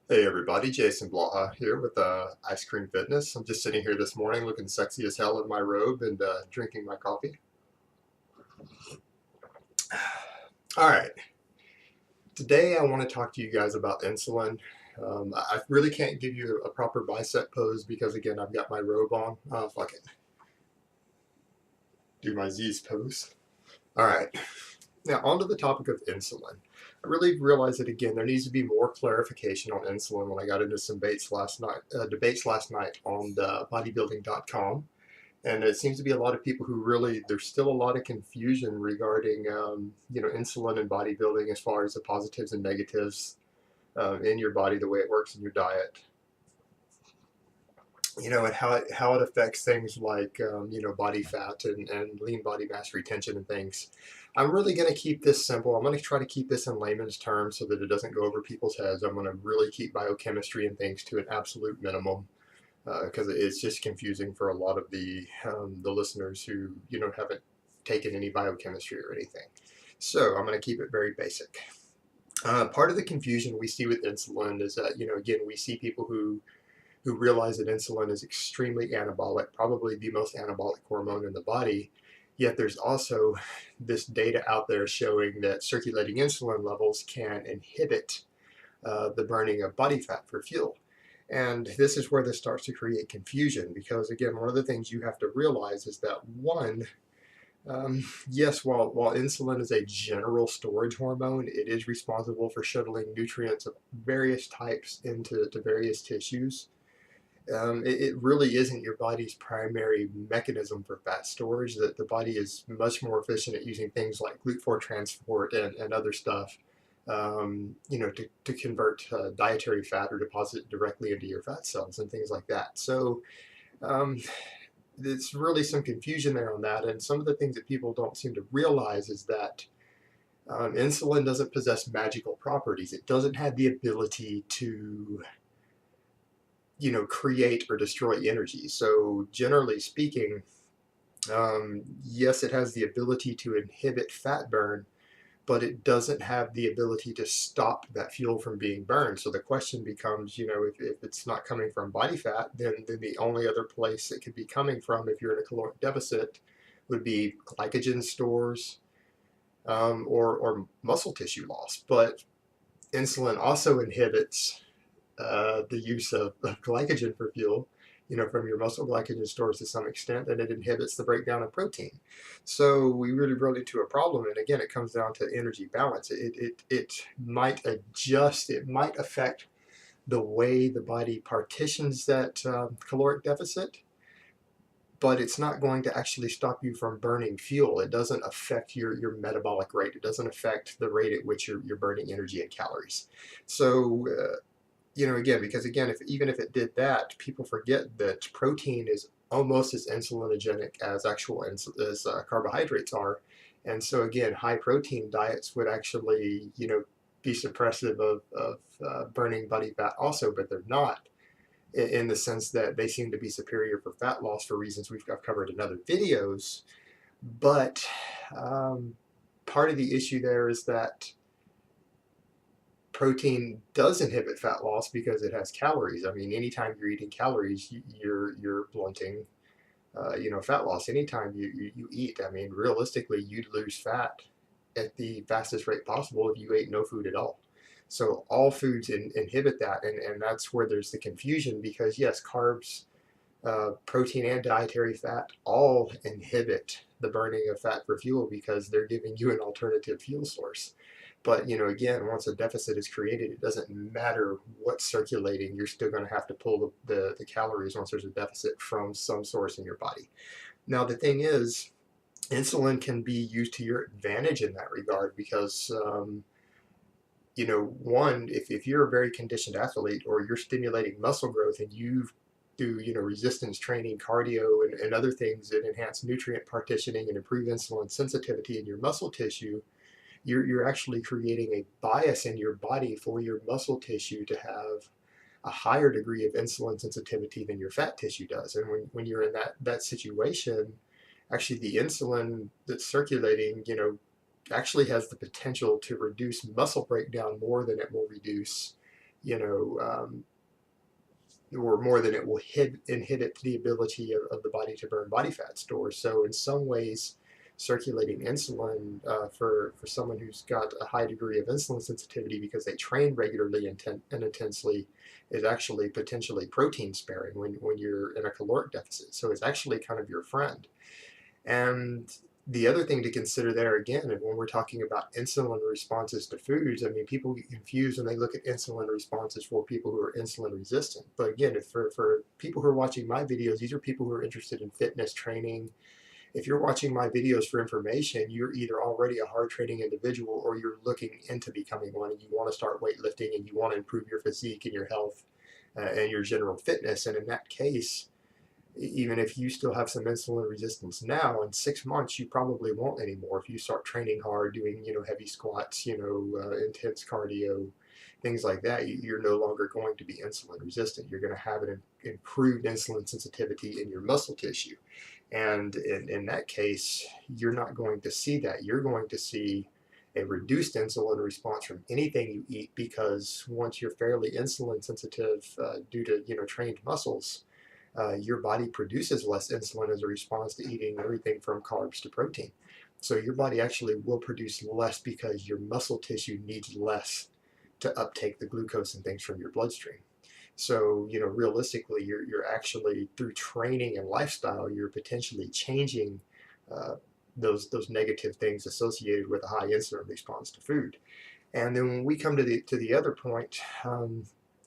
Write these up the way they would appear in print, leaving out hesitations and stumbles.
Hey everybody, Jason Blaha here with Ice Cream Fitness. I'm just sitting here this morning looking sexy as hell in my robe and drinking my coffee. Alright, today I want to talk to you guys about insulin. I really can't give you a proper bicep pose because again I've got my robe on. Fuck it. Do my Z's pose. Alright, now onto the topic of insulin. I really realized that again there needs to be more clarification on insulin when I got into some debates last night on the bodybuilding.com. And it seems to be a lot of people who really, there's still a lot of confusion regarding, insulin and bodybuilding as far as the positives and negatives in your body, the way it works in your diet, and how it affects things like, body fat and lean body mass retention and things. I'm really going to keep this simple. I'm going to try to keep this in layman's terms so that it doesn't go over people's heads. I'm going to really keep biochemistry and things to an absolute minimum because it's just confusing for a lot of the listeners who haven't taken any biochemistry or anything. So I'm going to keep it very basic. Part of the confusion we see with insulin is that again we see people who realize that insulin is extremely anabolic, probably the most anabolic hormone in the body. Yet there's also this data out there showing that circulating insulin levels can inhibit the burning of body fat for fuel. And this is where this starts to create confusion because, again, one of the things you have to realize is that one, yes, while insulin is a general storage hormone, it is responsible for shuttling nutrients of various types into various tissues. It really isn't your body's primary mechanism for fat storage. That the body is much more efficient at using things like GLUT4 transport and other stuff, to convert dietary fat or deposit it directly into your fat cells and things like that. So um, it's really some confusion there on that. And some of the things that people don't seem to realize is that insulin doesn't possess magical properties. It doesn't have the ability to create or destroy energy. So generally speaking, yes, it has the ability to inhibit fat burn, but it doesn't have the ability to stop that fuel from being burned. So the question becomes, if it's not coming from body fat, then the only other place it could be coming from if you're in a caloric deficit would be glycogen stores, or muscle tissue loss. But insulin also inhibits the use of glycogen for fuel, from your muscle glycogen stores to some extent, and it inhibits the breakdown of protein. So we really run into a problem, and again, it comes down to energy balance. It might adjust, it might affect the way the body partitions that caloric deficit, but it's not going to actually stop you from burning fuel. It doesn't affect your metabolic rate. It doesn't affect the rate at which you're burning energy and calories. So again, because again, even if it did that, people forget that protein is almost as insulinogenic as carbohydrates are. And so again, high protein diets would actually, be suppressive of burning body fat also, but they're not, in the sense that they seem to be superior for fat loss for reasons I've covered in other videos. But um, part of the issue there is that protein does inhibit fat loss because it has calories. I mean, anytime you're eating calories, you're blunting, fat loss. Anytime you eat, I mean, realistically, you'd lose fat at the fastest rate possible if you ate no food at all. So all foods inhibit that, and that's where there's the confusion because yes, carbs, protein, and dietary fat all inhibit the burning of fat for fuel because they're giving you an alternative fuel source. But again, once a deficit is created, it doesn't matter what's circulating. You're still going to have to pull the calories once there's a deficit from some source in your body. Now, the thing is, insulin can be used to your advantage in that regard because, one, if you're a very conditioned athlete or you're stimulating muscle growth and you do, resistance training, cardio, and other things that enhance nutrient partitioning and improve insulin sensitivity in your muscle tissue, you're actually creating a bias in your body for your muscle tissue to have a higher degree of insulin sensitivity than your fat tissue does. And when you're in that situation, actually the insulin that's circulating, actually has the potential to reduce muscle breakdown more than it will reduce, or more than it will inhibit the ability of the body to burn body fat stores. So in some ways, circulating insulin for someone who's got a high degree of insulin sensitivity because they train regularly and intensely is actually potentially protein sparing when you're in a caloric deficit. So it's actually kind of your friend. And the other thing to consider there again, and when we're talking about insulin responses to foods, I mean, people get confused when they look at insulin responses for people who are insulin resistant. But again, if for people who are watching my videos, these are people who are interested in fitness training. If you're watching my videos for information, you're either already a hard training individual or you're looking into becoming one and you want to start weightlifting and you want to improve your physique and your health and your general fitness. And in that case, even if you still have some insulin resistance now, in 6 months you probably won't anymore. If you start training hard, doing heavy squats, intense cardio, things like that, you're no longer going to be insulin resistant. You're going to have an improved insulin sensitivity in your muscle tissue, and in that case, you're not going to see that. You're going to see a reduced insulin response from anything you eat, because once you're fairly insulin sensitive due to trained muscles, your body produces less insulin as a response to eating everything from carbs to protein. So your body actually will produce less because your muscle tissue needs less to uptake the glucose and things from your bloodstream. So, realistically, you're actually, through training and lifestyle, you're potentially changing uh, those negative things associated with a high insulin response to food. And then when we come to the other point,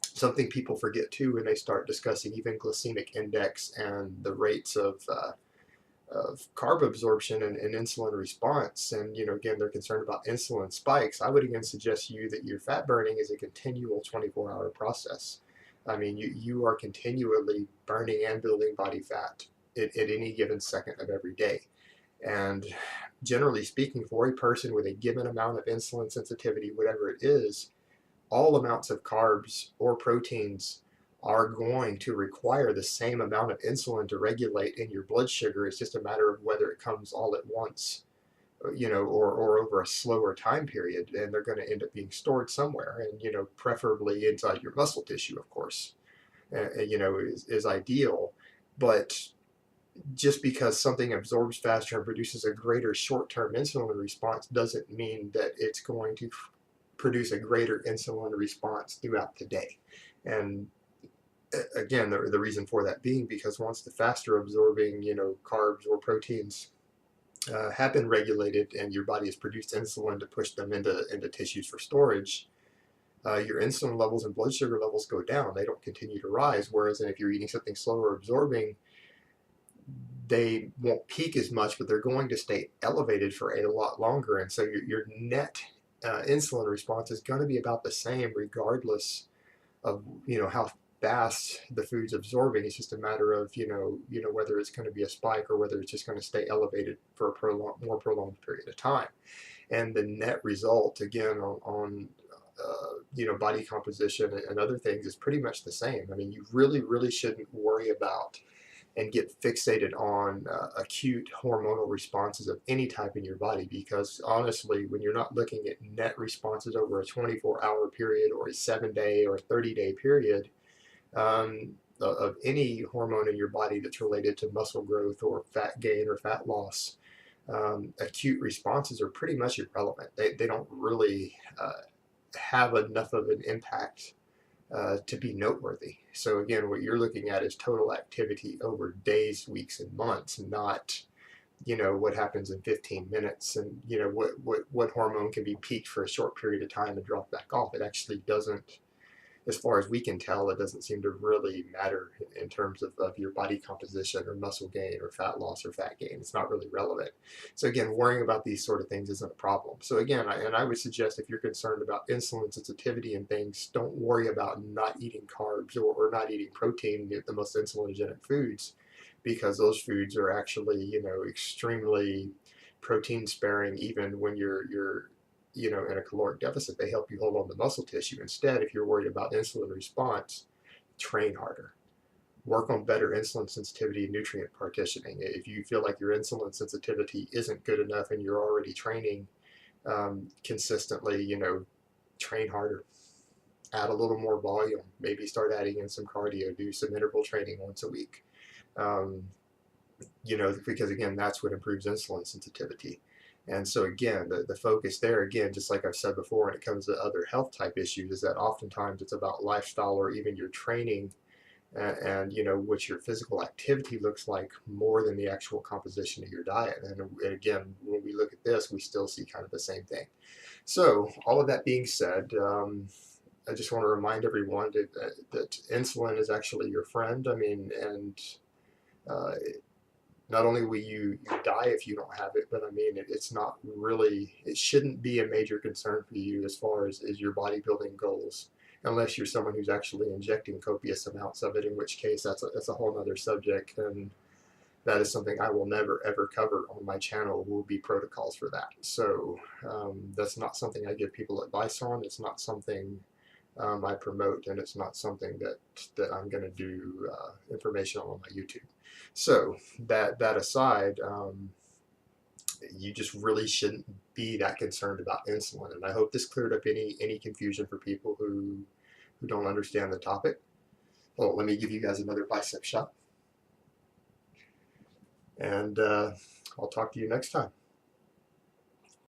something people forget too when they start discussing even glycemic index and the rates of carb absorption and insulin response, and again they're concerned about insulin spikes. I would again suggest to you that your fat burning is a continual 24-hour process. I mean, you are continually burning and building body fat at any given second of every day. And generally speaking, for a person with a given amount of insulin sensitivity, whatever it is, all amounts of carbs or proteins are going to require the same amount of insulin to regulate in your blood sugar. It's just a matter of whether it comes all at once, or over a slower time period, and they're going to end up being stored somewhere, and preferably inside your muscle tissue, of course, is ideal. But just because something absorbs faster and produces a greater short-term insulin response doesn't mean that it's going to produce a greater insulin response throughout the day. And again, the reason for that being because once the faster absorbing, carbs or proteins have been regulated and your body has produced insulin to push them into tissues for storage, your insulin levels and blood sugar levels go down. They don't continue to rise. Whereas if you're eating something slower absorbing, they won't peak as much, but they're going to stay elevated for a lot longer. And so your net insulin response is going to be about the same regardless of how fast the food's absorbing. It's just a matter of whether it's going to be a spike or whether it's just going to stay elevated for a more prolonged period of time. And the net result again on body composition and other things is pretty much the same. I mean, you really shouldn't worry about and get fixated on acute hormonal responses of any type in your body, because honestly, when you're not looking at net responses over a 24-hour period or a 7-day or 30-day period of any hormone in your body that's related to muscle growth or fat gain or fat loss, acute responses are pretty much irrelevant. They don't really have enough of an impact to be noteworthy. So again, what you're looking at is total activity over days, weeks, and months, not what happens in 15 minutes, and what hormone can be peaked for a short period of time and drop back off. It actually doesn't, as far as we can tell, it doesn't seem to really matter in terms of your body composition or muscle gain or fat loss or fat gain. It's not really relevant. So again, worrying about these sort of things isn't a problem. So again, I would suggest if you're concerned about insulin sensitivity and things, don't worry about not eating carbs or not eating protein, the most insulinogenic foods, because those foods are actually, extremely protein sparing even when you're in a caloric deficit. They help you hold on to muscle tissue. Instead, if you're worried about insulin response, train harder. Work on better insulin sensitivity and nutrient partitioning. If you feel like your insulin sensitivity isn't good enough and you're already training consistently, train harder. add a little more volume, maybe start adding in some cardio, do some interval training once a week. Um, because again, that's what improves insulin sensitivity. And so again, the focus there, again, just like I've said before, when it comes to other health type issues, is that oftentimes it's about lifestyle or even your training and what your physical activity looks like more than the actual composition of your diet. And again, when we look at this, we still see kind of the same thing. So all of that being said, I just want to remind everyone that insulin is actually your friend. I mean, and uh, not only will you die if you don't have it, but I mean, it's not really, it shouldn't be a major concern for you as far as your bodybuilding goals, unless you're someone who's actually injecting copious amounts of it, in which case that's a whole other subject. And that is something I will never ever cover on my channel. Will be protocols for that. So that's not something I give people advice on. It's not something I promote, and it's not something that I'm going to do information on my YouTube. So that aside, you just really shouldn't be that concerned about insulin. And I hope this cleared up any confusion for people who don't understand the topic. Well, let me give you guys another bicep shot, and I'll talk to you next time.